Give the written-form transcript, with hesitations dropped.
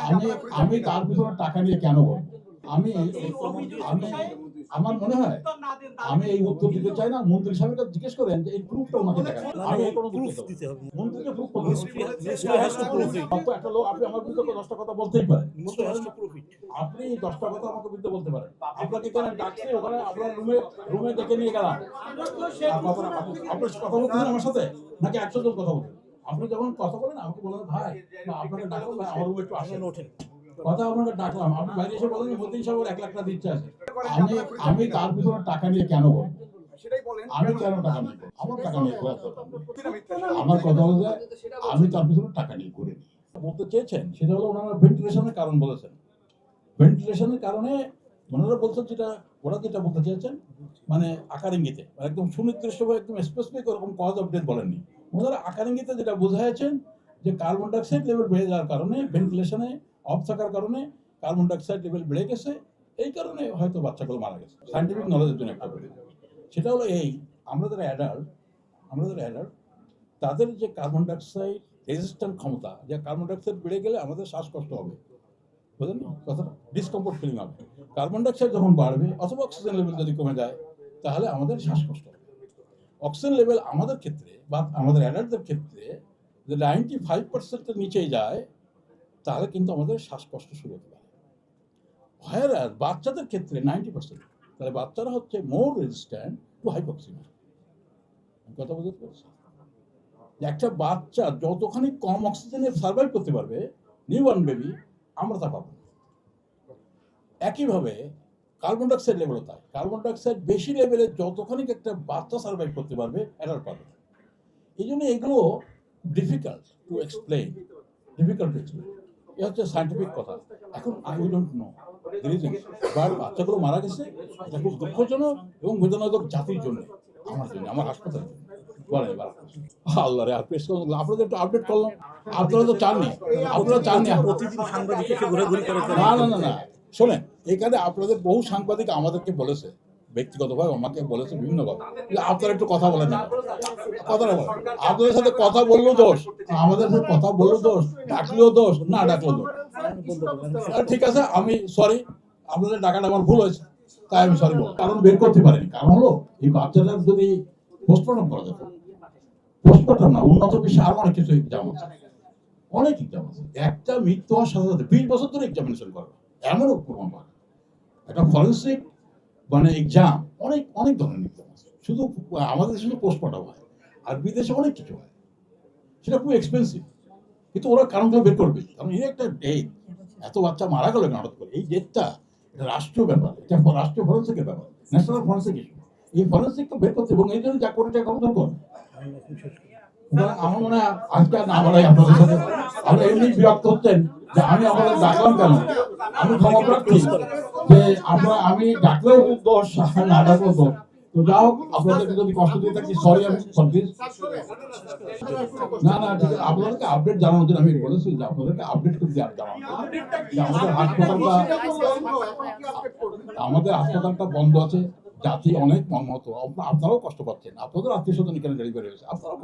আমি আমি তার পিছনে টাকা নিয়ে কেন বলবো? আমি আমি আমার মনে হয় আমি এই উত্তর দিতে চাই না। মন্ত্রী সাহেবকে জিজ্ঞেস করেন যে এই প্রুফটা ওনাকে দেখান। আমি এই কোনো প্রুফ দিতে হবে। মন্ত্রীকে প্রুফ করতে Ministry has to prove it. একটা লোক আপনি আমার বিরুদ্ধে 10টা কথা বলতেই পারেন। Ministry has to prove it. আপনি 10টা কথা আমাকে বিরুদ্ধে বলতে পারেন। আপনাকে কেন ডাকছি ওখানে আপনার রুমে ডেকে নিয়ে গেলাম। আপনি কথা বলতেছেন আমার সাথে নাকি 100 জন কথা বলতেন? আপনি যখন কথা বলেন আমাকে বলেন ভাই আপনাকে ডাকলাম ভাই আমার রুমে একটু আসেন ওঠেন। কথা আপনাকে ডাকলাম আপনি বাইরে এসে বলেন মন্ত্রী সাহেব 1 লাখ টাকা দিচ্ছে আছে। আমি তার পিছনে টাকা নিয়ে কেন বলবো? আমি কেন টাকা নিয়ে আমার টাকা নিয়ে আমার কথা হলো যে আমি তার পিছনে টাকা নিয়ে করিনি। বলতে চেয়েছেন সেটা হলো ওনারা ভেন্টিলেশনের কারণ বলেছেন। ভেন্টিলেশনের কারণে ওনারা বলছেন ওরা যেটা বলতে চেয়েছেন মানে আকার ইঙ্গিতে একদম সুনির্দিষ্টভাবে একদম স্পেসিফিক ওরকম কজ অফ ডেথ বলেননি। ওনারা আকার ইঙ্গিতে যেটা বোঝাচ্ছেন যে কার্বন ডাইঅক্সাইড লেভেল বেড়ে যাওয়ার কারণে ভেন্টিলেশনে অফ থাকার কারণে কার্বন ডাইঅক্সাইড লেভেল বেড়ে গেছে, এই কারণে হয়তো বাচ্চাগুলো মারা গেছে। সায়েন্টিফিক নলেজের জন্য একটা বলি সেটা হলো এই আমরা যারা অ্যাডাল্ট তাদের যে কার্বন ডাইঅক্সাইড রেজিস্ট্যান্ট ক্ষমতা, যে কার্বন ডাইঅক্সাইড বেড়ে গেলে আমাদের শ্বাসকষ্ট হবে, বুঝলেন কথাটা, ডিসকমফোর্ট ফিলিং হবে। কার্বন ডাইঅক্সাইড যখন বাড়বে অথবা অক্সিজেন লেভেল যদি কমে যায় তাহলে আমাদের শ্বাসকষ্ট হবে। অক্সিজেন লেভেল আমাদের ক্ষেত্রে বা আমাদের অ্যাডাল্টদের ক্ষেত্রে যদি 95%-এর নিচেই যায় তাহলে কিন্তু আমাদের শ্বাসকষ্ট শুরু হতে পারে। আর বাচ্চাদের ক্ষেত্রে 90%, তাহলে বাচ্চারা হচ্ছে মোর রেজিস্ট্যান্ট টু হাইপক্সিমিয়া। কথা বুঝতে পারছি? একটা বাচ্চা যতখানি কম অক্সিজেনে সার্ভাইভ করতে পারবে নিউবর্ন বেবি, আমরা তা পাবো। একইভাবে কার্বন ডাইঅক্সাইড লেভেলও তাই। কার্বন ডাইঅক্সাইড বেশি লেভেলে যতখানি একটা বাচ্চা সার্ভাইভ করতে পারবে অ্যাডাল্ট পারবে। এই জন্য এগুলো ডিফিকাল্ট টু এক্সপ্লেইন। এ হচ্ছে সায়েন্টিফিক কথা। এখন আই ডোন্ট নো বাট বাচ্চাগুলো মারা গেছে, এটা খুব দুঃখজনক এবং বেদনাদায়ক জাতির জন্য, আমার জন্য, আমার হাসপাতালের জন্য। বলেন এবার আল্লাহ রে, আর প্রেস আপনাদের একটু আপডেট করলাম। আপনারা তো চাননি, প্রতিদিন সাংবাদিক এসে ঘোরাঘুরি করে। না শোনেন, এখানে আপনাদের বহু সাংবাদিক আমাদেরকে বলেছে, ব্যক্তিগতভাবে আমাকে বলেছে বিভিন্ন কথা, আপনারা একটু কথা বলেন না, কথা না বলেন। আপনাদের সাথে কথা বললেও দোষ, আমাদের সাথে কথা বললেও দোষ, ডাকলেও দোষ, না ডাকলেও দোষ। ঠিক আছে, আমি সরি, আপনাদের ডাকাটা আমার ভুল হয়েছে, তাই আমি সরি বলবো। কারণ বের করতে পারিনি। কারণ হলো এই বাচ্চাটার যদি পোস্টমর্টম করা যেত, পোস্টমর্টম না, উন্নত বিশ্বে আরো অনেক কিছু এক্সাম আছে, অনেক এক্সাম আছে। একটা মৃত্যু হওয়ার সাথে সাথে 20 বছর ধরে এক্সামিনেশন করবে, এমনও প্রমাণ পাবে। একটা ফরেন্সিক মানে এক্সাম অনেক অনেক ধরনের এক্সাম আছে। শুধু আমাদের দেশে পোস্টমর্টম হয়, আর বিদেশে অনেক কিছু হয়, সেটা খুব এক্সপেন্সিভ। কিন্তু ওরা কারণগুলো বের করবে, কারণ এই একটা ডেথ, এত বাচ্চা মারা গেল হঠাৎ করে, এই ডেথটা এটা রাষ্ট্রীয় ব্যাপার, এটা রাষ্ট্রীয় ফরেন্সিকের ব্যাপার, ন্যাশনাল ফরেন্সিক ইস্যু। এই ফরেন্সিকটা বের করতে এবং এই জন্য যা কোটি টাকা খরচ করবে। আমার মনে হয় আজকে না বলাই আপনাদের সাথে আমরা এমনি বিরক্ত হচ্ছেন যে আমি আমাদের ডাকলাম কেন। আমি ক্ষমা প্রার্থী যে আমি ডাকলেও দোষ, না ডাকলেও দোষ। তো যা হোক, আপনাদেরকে যদি কষ্ট দিয়ে থাকি সরি, আমি না ঠিক আছে। আপনাদেরকে আপডেট জানানোর জন্য আমি বলেছি যে আপনাদেরকে আপডেট করে দিয়ে জানানো, আমাদের হাসপাতালটা বন্ধ আছে, জাতি অনেক মর্মাহত, আপনারাও কষ্ট পাচ্ছেন, আপনাদের আত্মীয় স্বজন এখানে ডেলিভারি হয়েছে, আপনারাও